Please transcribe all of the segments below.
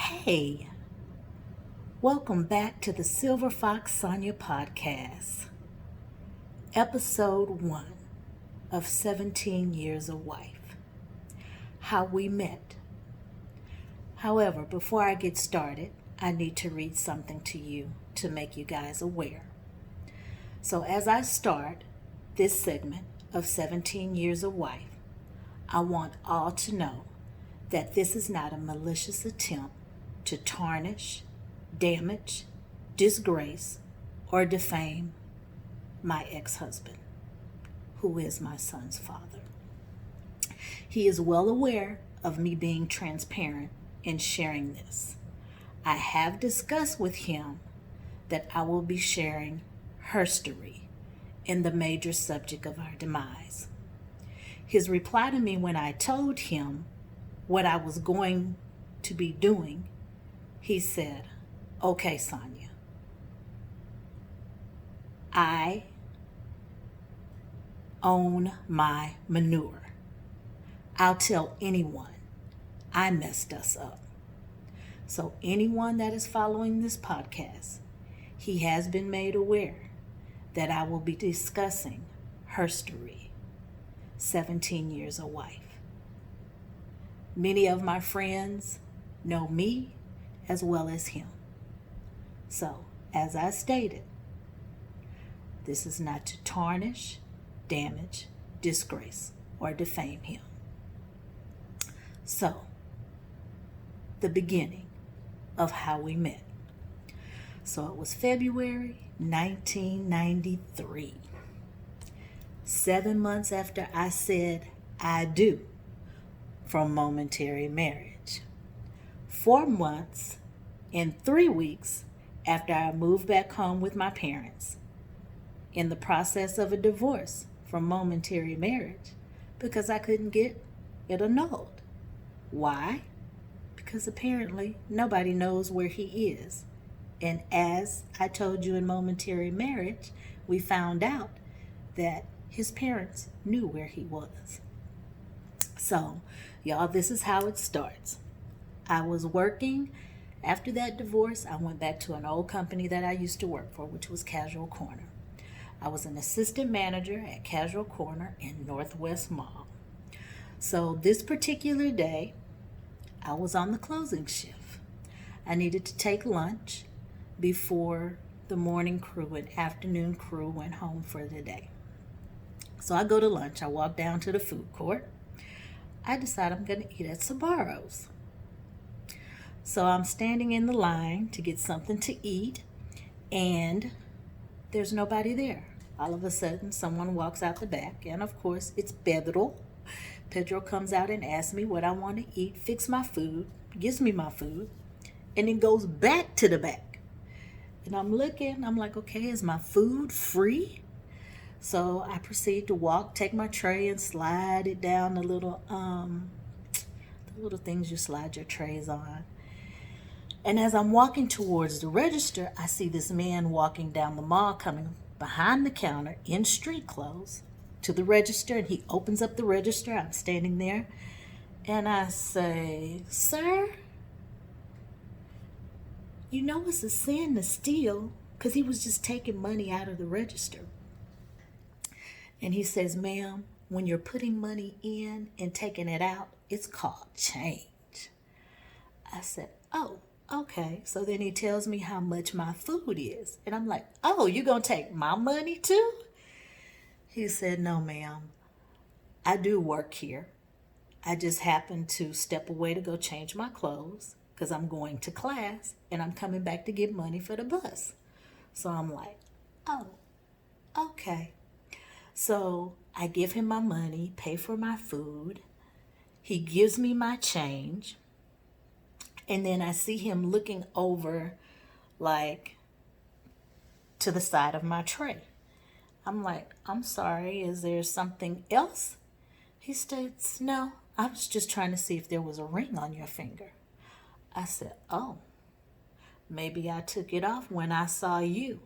Hey, welcome back to the SilverFox Sonya podcast, episode 1 of 17 Years a Wife, How We Met. However, before I get started, I need to read something to you to make you guys aware. So as I start this segment of 17 Years a Wife, I want all to know that this is not a malicious attempt to tarnish, damage, disgrace, or defame my ex-husband, who is my son's father. He is well aware of me being transparent in sharing this. I have discussed with him that I will be sharing her story in the major subject of our demise. His reply to me when I told him what I was going to be doing, he said, "Okay, Sonya, I own my manure. I'll tell anyone I messed us up." So anyone that is following this podcast, he has been made aware that I will be discussing her story, 17 Years a Wife. Many of my friends know me as well as him. So, as I stated, this is not to tarnish, damage, disgrace, or defame him. So, the beginning of how we met. So it was February 1993. 7 months after I said I do from Momentary Marriage. 4 months and 3 weeks after I moved back home with my parents, in the process of a divorce from Momentary Marriage because I couldn't get it annulled. Why? Because apparently nobody knows where he is. And as I told you in Momentary Marriage, we found out that his parents knew where he was. So, y'all, this is how it starts. I was working. After that divorce, I went back to an old company that I used to work for, which was Casual Corner. I was an assistant manager at Casual Corner in Northwest Mall. So this particular day, I was on the closing shift. I needed to take lunch before the morning crew and afternoon crew went home for the day. So I go to lunch. I walk down to the food court. I decide I'm going to eat at Sbarro's. So I'm standing in the line to get something to eat, and there's nobody there. All of a sudden, someone walks out the back, and of course, it's Pedro. Pedro comes out and asks me what I want to eat, fix my food, gives me my food, and then goes back to the back. And I'm looking, I'm like, okay, is my food free? So I proceed to walk, take my tray, and slide it down the little things you slide your trays on. And as I'm walking towards the register, I see this man walking down the mall, coming behind the counter in street clothes to the register, and he opens up the register. I'm standing there, and I say, "Sir, you know it's a sin to steal," because he was just taking money out of the register. And he says, "Ma'am, when you're putting money in and taking it out, it's called change." I said, "Oh, okay." So then he tells me how much my food is. And I'm like, "Oh, you gonna take my money too?" He said, "No, ma'am. I do work here. I just happened to step away to go change my clothes because I'm going to class and I'm coming back to get money for the bus." So I'm like, "Oh, okay." So I give him my money, pay for my food. He gives me my change. And then I see him looking over, like, to the side of my tray. I'm like, "I'm sorry, is there something else?" He states, "No, I was just trying to see if there was a ring on your finger." I said, "Oh, maybe I took it off when I saw you."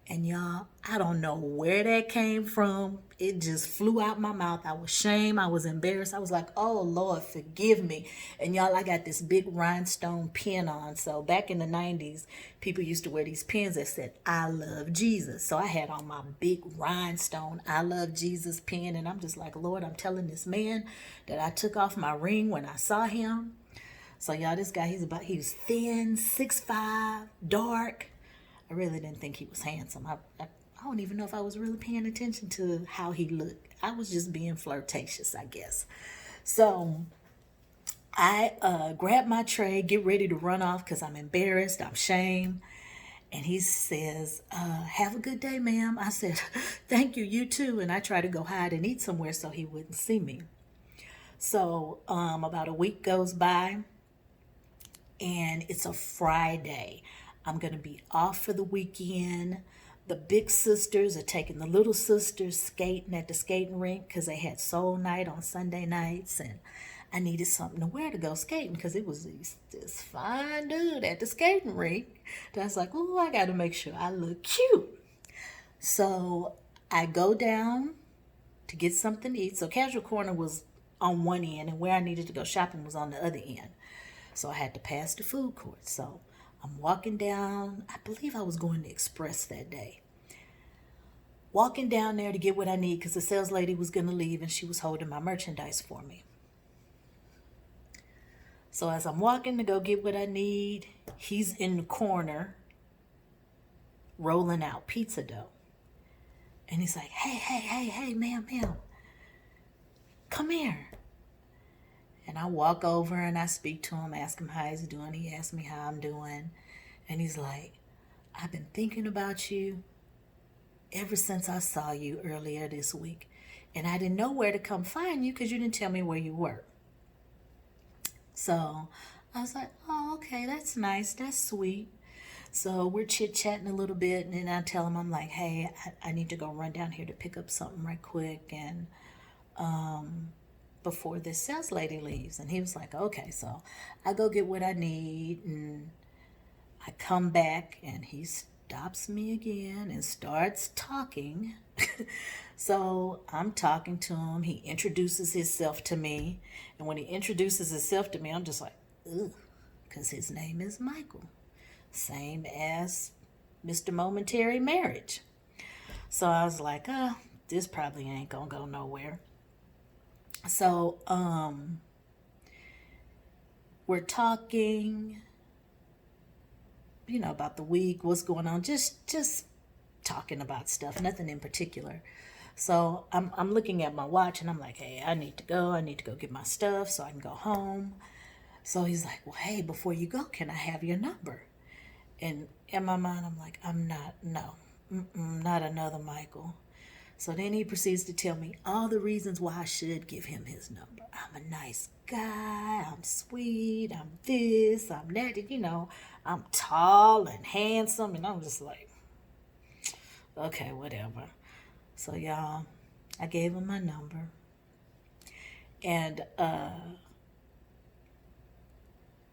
And y'all, I don't know where that came from. It just flew out my mouth. I was ashamed. I was embarrassed. I was like, oh, Lord, forgive me. And y'all, I got this big rhinestone pin on. So back in the 90s, people used to wear these pins that said, I love Jesus. So I had on my big rhinestone, I love Jesus pin. And I'm just like, Lord, I'm telling this man that I took off my ring when I saw him. So y'all, this guy, he was thin, 6'5", dark. I really didn't think he was handsome. I don't even know if I was really paying attention to how he looked. I was just being flirtatious, I guess. So I grab my tray, get ready to run off because I'm embarrassed, I'm ashamed. And he says, have a good day, ma'am. I said, thank you, you too. And I try to go hide and eat somewhere so he wouldn't see me. So about a week goes by, and it's a Friday. I'm going to be off for the weekend. The big sisters are taking the little sisters skating at the skating rink because they had soul night on Sunday nights, and I needed something to wear to go skating because it was this fine dude at the skating rink. That's like, oh, I got to make sure I look cute. So I go down to get something to eat. So Casual Corner was on one end, and where I needed to go shopping was on the other end. So I had to pass the food court. So I'm walking down. I believe I was going to Express that day. Walking down there to get what I need because the sales lady was going to leave and she was holding my merchandise for me. So as I'm walking to go get what I need, he's in the corner rolling out pizza dough. And he's like, hey, ma'am, come here. And I walk over and I speak to him, ask him how he's doing. He asks me how I'm doing. And he's like, I've been thinking about you ever since I saw you earlier this week. And I didn't know where to come find you because you didn't tell me where you were. So I was like, oh, okay, that's nice. That's sweet. So we're chit-chatting a little bit. And then I tell him, I'm like, hey, I need to go run down here to pick up something right quick. And before this sales lady leaves. And he was like, okay. So I go get what I need. And I come back and he stops me again and starts talking. So I'm talking to him. He introduces himself to me. And when he introduces himself to me, I'm just like, ugh, because his name is Michael. Same as Mr. Momentary Marriage. So I was like, this probably ain't gonna go nowhere. So we're talking, about the week, what's going on, just talking about stuff, nothing in particular. So I'm looking at my watch and I'm like, hey, I need to go get my stuff so I can go home. So he's like, well, hey, before you go, can I have your number? And in my mind, I'm like, not another Michael. So then he proceeds to tell me all the reasons why I should give him his number. I'm a nice guy, I'm sweet, I'm this, I'm that, I'm tall and handsome. And I'm just like, okay, whatever. So y'all, I gave him my number. And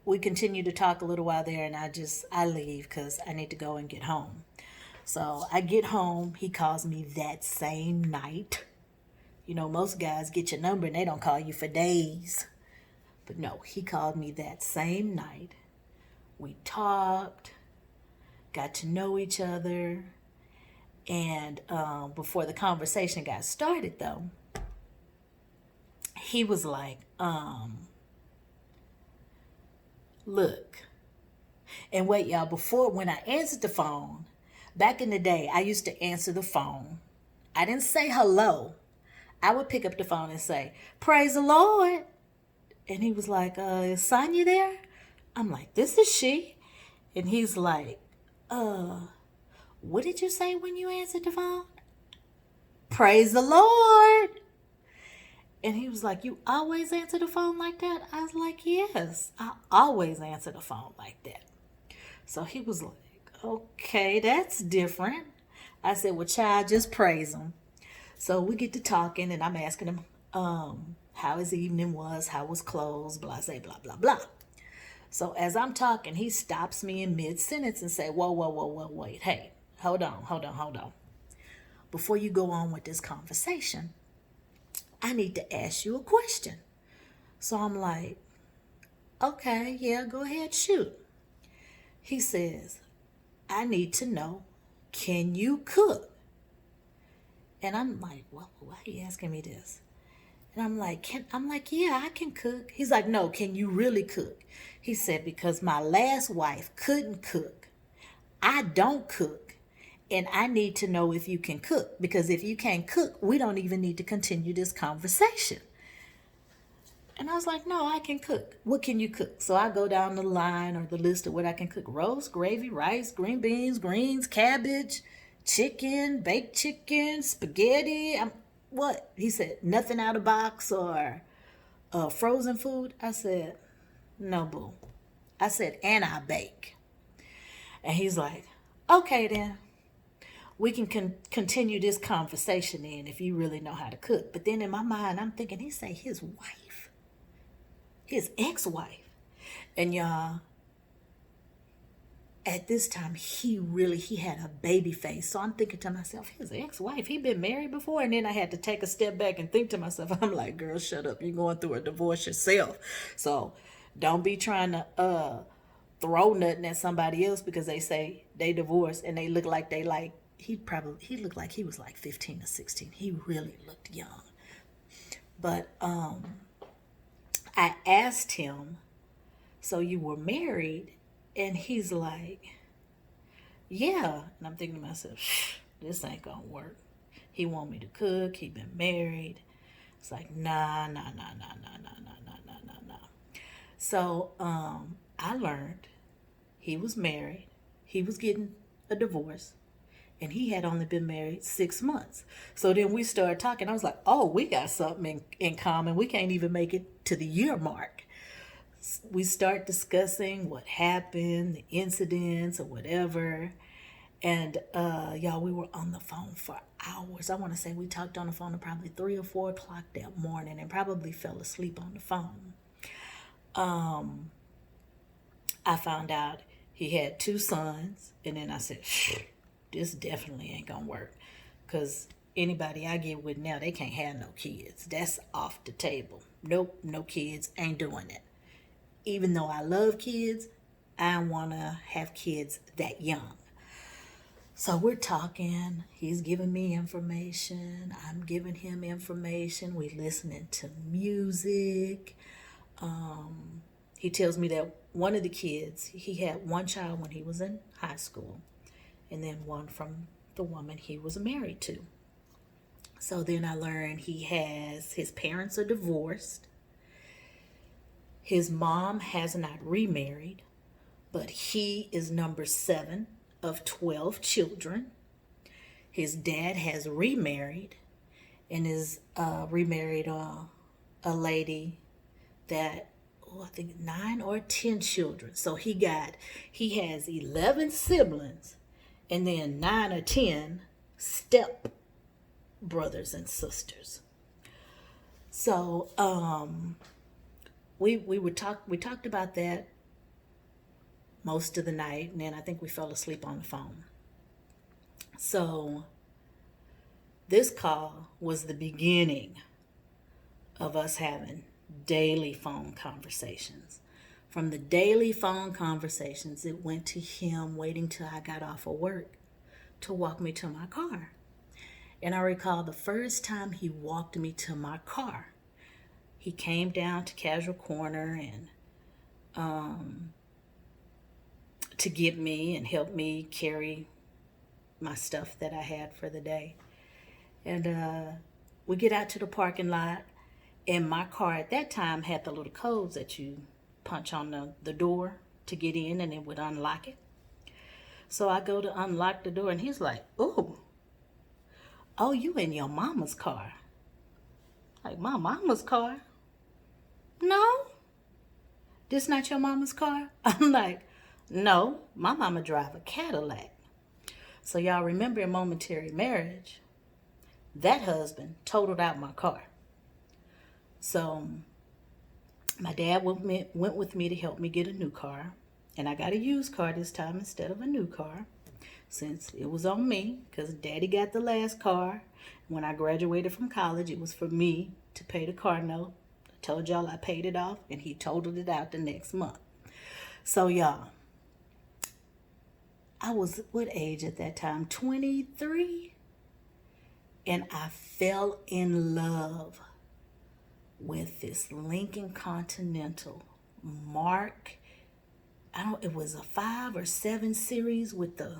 we continued to talk a little while there, and I leave because I need to go and get home. So I get home, he calls me that same night. Most guys get your number and they don't call you for days. But no, he called me that same night. We talked, got to know each other. And before the conversation got started, though, he was like, look. And wait, y'all, before, when I answered the phone, back in the day, I used to answer the phone. I didn't say hello. I would pick up the phone and say, praise the Lord. And he was like, is Sonya there? I'm like, this is she. And he's like, what did you say when you answered the phone? Praise the Lord. And he was like, you always answer the phone like that? I was like, yes, I always answer the phone like that. So he was like, okay, that's different. I said, well, child, just praise him. So we get to talking, and I'm asking him how his evening was, how was clothes, blah, blah, blah, blah. So as I'm talking, he stops me in mid-sentence and say, whoa, wait, hey, hold on. Before you go on with this conversation, I need to ask you a question. So I'm like, okay, yeah, go ahead, shoot. He says, I need to know, can you cook? And I'm like, well, why are you asking me this? And I'm like, yeah, I can cook. He's like, no, can you really cook? He said, because my last wife couldn't cook. I don't cook. And I need to know if you can cook. Because if you can't cook, we don't even need to continue this conversation. And I was like, no, I can cook. What can you cook? So I go down the line or the list of what I can cook. Roast, gravy, rice, green beans, greens, cabbage, chicken, baked chicken, spaghetti. What? He said, nothing out of box or frozen food. I said, no, boo. I said, and I bake. And he's like, okay, then. We can continue this conversation then if you really know how to cook. But then in my mind, I'm thinking, he say his wife. His ex-wife. And y'all, at this time, he had a baby face. So I'm thinking to myself, his ex-wife, he been married before? And then I had to take a step back and think to myself, I'm like, girl, shut up. You're going through a divorce yourself. So don't be trying to throw nothing at somebody else because they say they divorced and they look like he looked like he was like 15 or 16. He really looked young. But I asked him, so you were married? And he's like, yeah. And I'm thinking to myself, this ain't gonna work. He want me to cook. He been married. It's like, nah. So I learned he was married. He was getting a divorce. And he had only been married 6 months. So then we started talking. I was like, oh, we got something in common. We can't even make it to the year mark. We start discussing what happened, the incidents or whatever. And y'all, we were on the phone for hours. I want to say we talked on the phone at probably 3 or 4 o'clock that morning and probably fell asleep on the phone. I found out he had 2 sons. And then I said, this definitely ain't gonna work, because anybody I get with now, they can't have no kids. That's off the table. Nope, no kids, ain't doing it. Even though I love kids, I don't want to have kids that young. So we're talking. He's giving me information. I'm giving him information. We're listening to music. He tells me that one of the kids, he had one child when he was in high school, and then one from the woman he was married to. So then I learned his parents are divorced. His mom has not remarried, but he is number 7 of 12 children. His dad has remarried and is remarried a lady that, I think 9 or 10 children. So he has 11 siblings and then 9 or 10 step brothers and sisters. So we talked about that most of the night, and then I think we fell asleep on the phone. So this call was the beginning of us having daily phone conversations. From the daily phone conversations, it went to him waiting till I got off of work to walk me to my car. And I recall the first time he walked me to my car, he came down to Casual Corner and to get me and help me carry my stuff that I had for the day. And we get out to the parking lot, and my car at that time had the little codes that you punch on the door to get in, and it would unlock it. So I go to unlock the door, and he's like, oh, you in your mama's car. Like, my mama's car? No, this not your mama's car? I'm like, no, my mama drive a Cadillac. So y'all remember in Momentary Marriage, that husband totaled out my car. So my dad went with me to help me get a new car. And I got a used car this time instead of a new car. since it was on me, because Daddy got the last car. When I graduated from college, it was for me to pay the car note. I told y'all I paid it off, and he totaled it out the next month. So, y'all, I was what age at that time? 23? And I fell in love with this Lincoln Continental Mark. It was a 5 or 7 series with the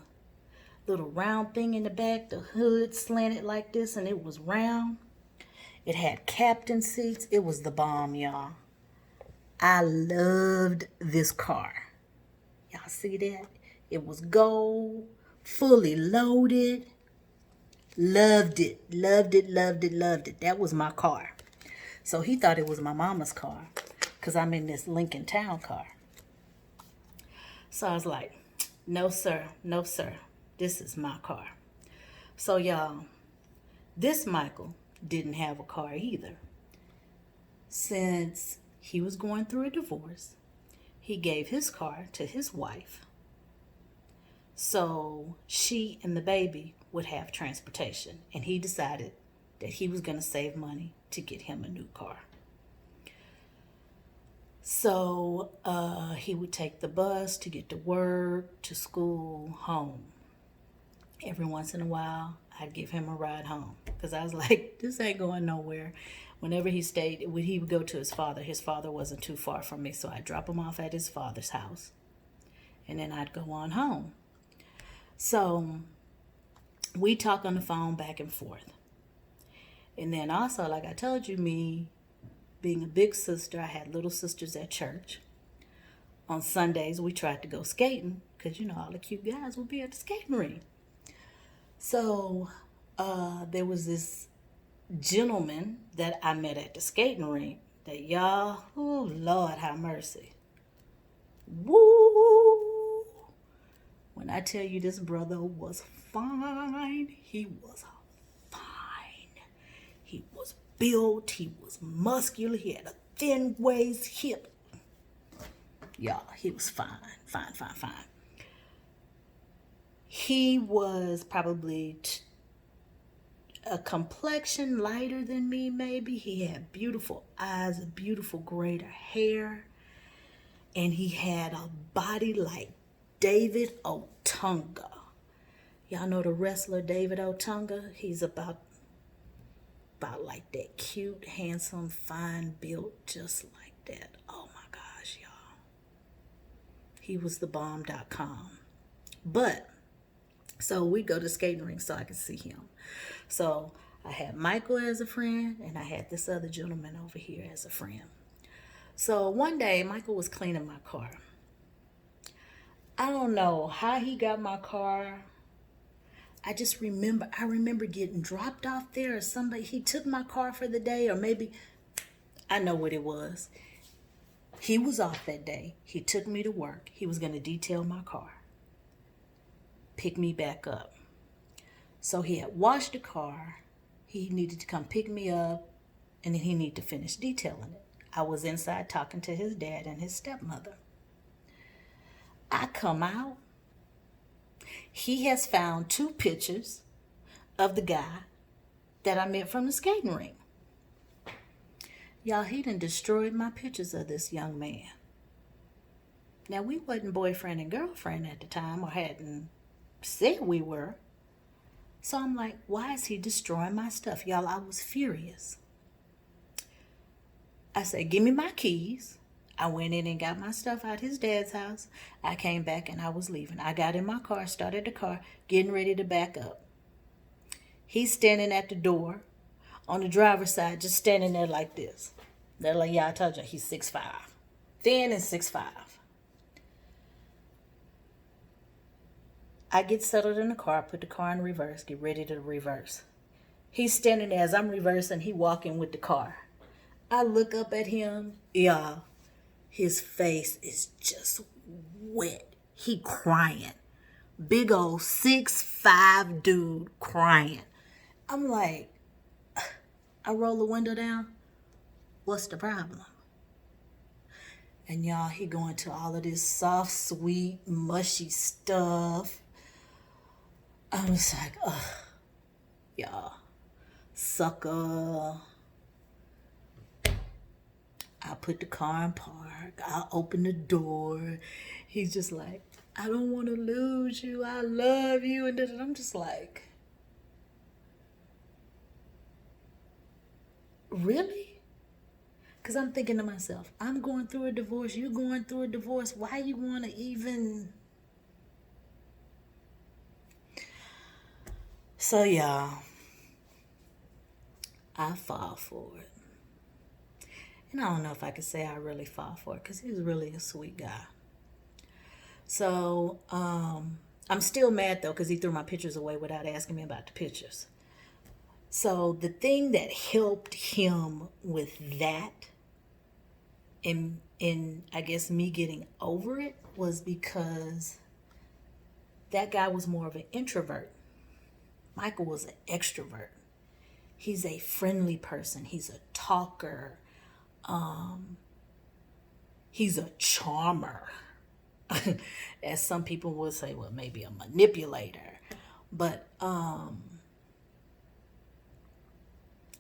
little round thing in the back. The hood slanted like this, and it was round. It had captain seats. It was the bomb, y'all. I loved this car. Y'all see that? It was gold, fully loaded. Loved it, loved it, loved it, loved it. That was my car. So he thought it was my mama's car because I'm in this Lincoln Town car. So I was like, no, sir, no, sir. This is my car. So, y'all, this Michael didn't have a car either. Since he was going through a divorce, he gave his car to his wife so she and the baby would have transportation. And he decided that he was going to save money to get him a new car. So he would take the bus to get to work, to school, home. Every once in a while, I'd give him a ride home because I was like, this ain't going nowhere. Whenever he stayed, when he would go to his father wasn't too far from me, so I'd drop him off at his father's house. And then I'd go on home. So we talk on the phone back and forth. And then also, like I told you, me being a big sister, I had little sisters at church. On Sundays, we tried to go skating because, all the cute guys would be at the skating rink. So there was this gentleman that I met at the skating rink that y'all, oh, Lord have mercy. Woo! When I tell you this brother was fine, he was fine. He was built, he was muscular, he had a thin waist, hip. Y'all, he was fine. He was probably a complexion lighter than me, maybe. He had beautiful eyes, a beautiful gray hair, and he had a body like David Otunga. Y'all know the wrestler David Otunga? He's about like that, cute, handsome, fine built, just like that. Oh my gosh, y'all. He was the bomb.com. But so we go to skating rink so I could see him. So I had Michael as a friend, and I had this other gentleman over here as a friend. So one day, Michael was cleaning my car. I don't know how he got my car. I remember getting dropped off there, or he took my car for the day, or maybe, I know what it was. He was off that day. He took me to work. He was going to detail my car, pick me back up. So he had washed the car. He needed to come pick me up, and then he needed to finish detailing it. I was inside talking to his dad and his stepmother. I come out. He has found 2 pictures of the guy that I met from the skating rink. Y'all, he done destroyed my pictures of this young man. Now, we wasn't boyfriend and girlfriend at the time, or hadn't said we were. So I'm like, why is he destroying my stuff? Y'all, I was furious. I said, give me my keys. I went in and got my stuff out his dad's house. I came back and I was leaving. I got in my car, started the car, getting ready to back up. He's standing at the door on the driver's side, just standing there like this. They're like, yeah, I told you, he's 6'5". Thin and 6'5". I get settled in the car, put the car in reverse, get ready to reverse. He's standing there as I'm reversing, he walking with the car. I look up at him, y'all. His face is just wet. He crying. Big old 6'5" dude crying. I'm like, I roll the window down. What's the problem? And y'all, he going to all of this soft, sweet, mushy stuff. I was like, ugh, y'all, sucker. I put the car in park. I open the door. He's just like, I don't want to lose you. I love you. And then I'm just like, really? Because I'm thinking to myself, I'm going through a divorce. You're going through a divorce. Why you want to even... So, y'all, I fall for it. And I don't know if I could say I really fall for it because he's really a sweet guy. So, I'm still mad though because he threw my pictures away without asking me about the pictures. So, the thing that helped him with that in I guess me getting over it was because that guy was more of an introvert. Michael was an extrovert. He's a friendly person. He's a talker. He's a charmer. As some people would say, well, maybe a manipulator. But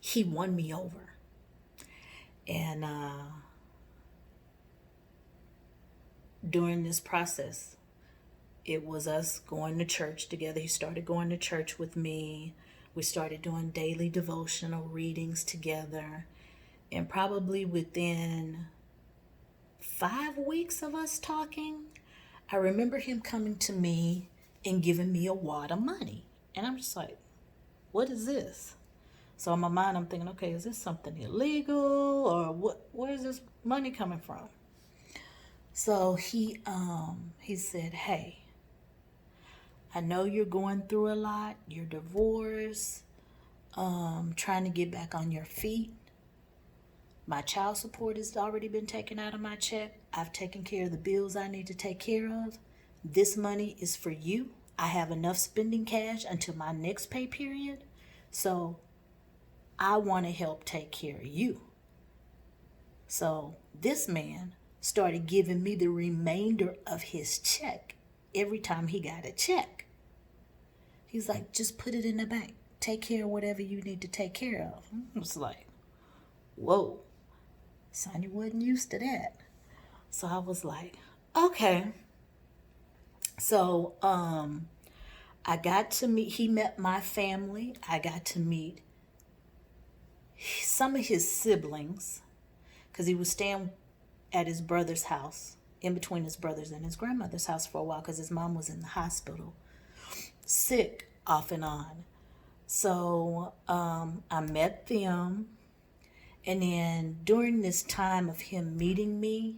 he won me over. And during this process, it was us going to church together. He started going to church with me. We started doing daily devotional readings together. And probably within 5 weeks of us talking, I remember him coming to me and giving me a wad of money. And I'm just like, what is this? So in my mind, I'm thinking, okay, is this something illegal or what? Where is this money coming from? So he said, hey, I know you're going through a lot. You're divorced, trying to get back on your feet. My child support has already been taken out of my check. I've taken care of the bills I need to take care of. This money is for you. I have enough spending cash until my next pay period. So I want to help take care of you. So this man started giving me the remainder of his check every time he got a check. He's like, just put it in the bank. Take care of whatever you need to take care of. I was like, whoa. Sonya wasn't used to that. So I was like, okay. So I got to meet, he met my family. I got to meet some of his siblings because he was staying at his brother's house, in between his brother's and his grandmother's house for a while because his mom was in the hospital, sick off and on. So I met them. And then during this time of him meeting me,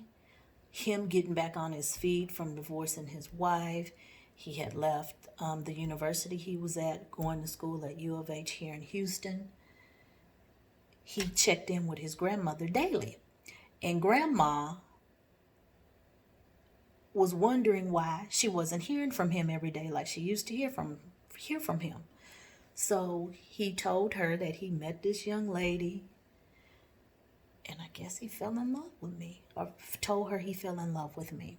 him getting back on his feet from divorcing his wife, he had left the university he was at, going to school at U of H here in Houston. He checked in with his grandmother daily. And grandma was wondering why she wasn't hearing from him every day like she used to hear from him. So he told her that he met this young lady, and I guess he fell in love with me, or told her he fell in love with me.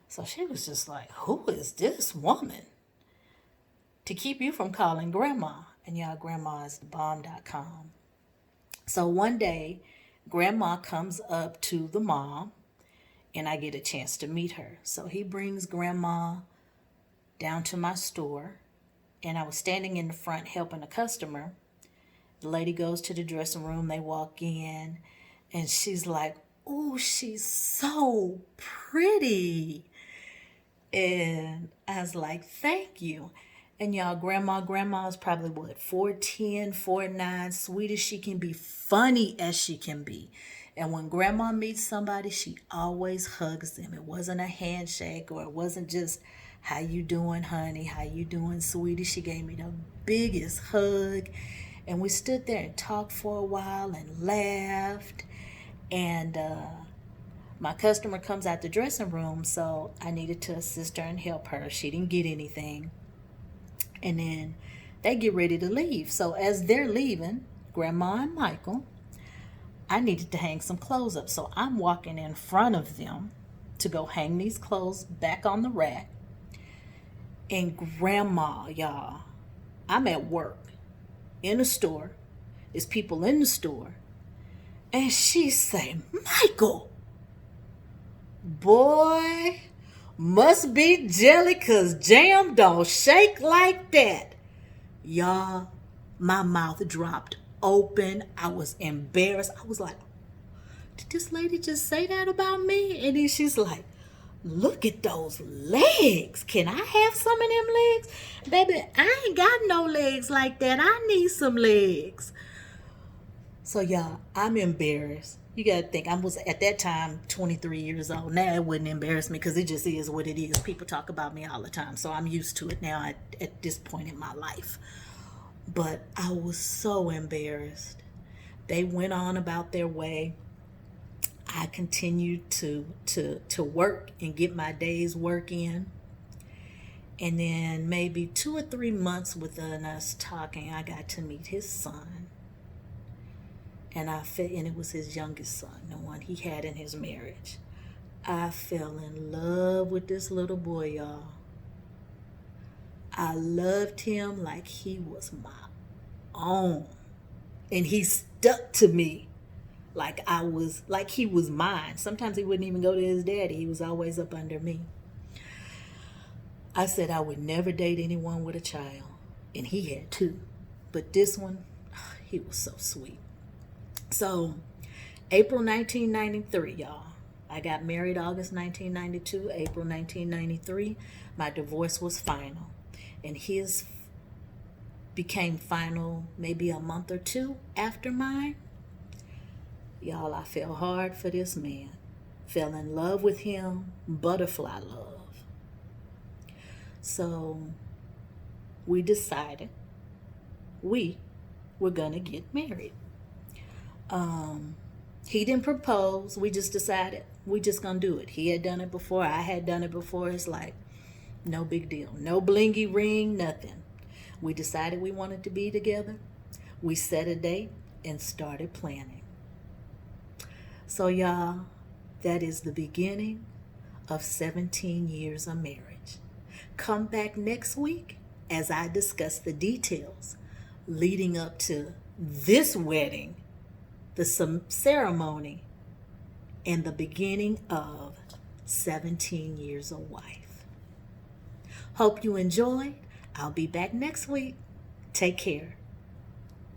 So she was just like, who is this woman to keep you from calling grandma? And y'all, grandma is thebomb.com. So one day, grandma comes up to the mom, and I get a chance to meet her. So he brings grandma down to my store, and I was standing in the front helping a customer. The lady goes to the dressing room, they walk in, and she's like, "Ooh, she's so pretty." And I was like, "Thank you." And y'all, grandma is probably what, 4'10", 4'9", sweet as she can be, funny as she can be. And when grandma meets somebody, she always hugs them. It wasn't a handshake, or it wasn't just, "How you doing, honey? How you doing, sweetie?" She gave me the biggest hug. And we stood there and talked for a while and laughed. And my customer comes out the dressing room, so I needed to assist her and help her. She didn't get anything. And then they get ready to leave. So as they're leaving, grandma and Michael, I needed to hang some clothes up. So I'm walking in front of them to go hang these clothes back on the rack. And grandma, y'all, I'm at work in the store. There's people in the store. And she say, Michael, boy, must be jelly 'cause jam don't shake like that. Y'all, my mouth dropped open. I was embarrassed. I was like, did this lady just say that about me? And then she's like, look at those legs. Can I have some of them legs? Baby, I ain't got no legs like that. I need some legs. So y'all, I'm embarrassed. You gotta think, I was at that time 23 years old. Now it wouldn't embarrass me because it just is what it is. People talk about me all the time, so I'm used to it now at this point in my life. But I was so embarrassed. They went on about their way. I continued to work and get my day's work in. And then maybe 2 or 3 months within us talking, I got to meet his son. And it was his youngest son, the one he had in his marriage. I fell in love with this little boy, y'all. I loved him like he was my own. And he stuck to me like he was mine. Sometimes he wouldn't even go to his daddy. He was always up under me. I said I would never date anyone with a child. And he had 2. But this one, he was so sweet. So, April 1993, y'all. I got married August 1992. April 1993, my divorce was final. And his became final maybe a month or 2 after mine. Y'all, I fell hard for this man. Fell in love with him. Butterfly love. So, we decided we were going to get married. He didn't propose. We just decided we just gonna do it. He had done it before. I had done it before. It's like no big deal. No blingy ring, nothing. We decided we wanted to be together. We set a date and started planning. So y'all, that is the beginning of 17 years of marriage. Come back next week as I discuss the details leading up to this wedding, the ceremony, and the beginning of 17 years of wife. Hope you enjoyed. I'll be back next week. Take care.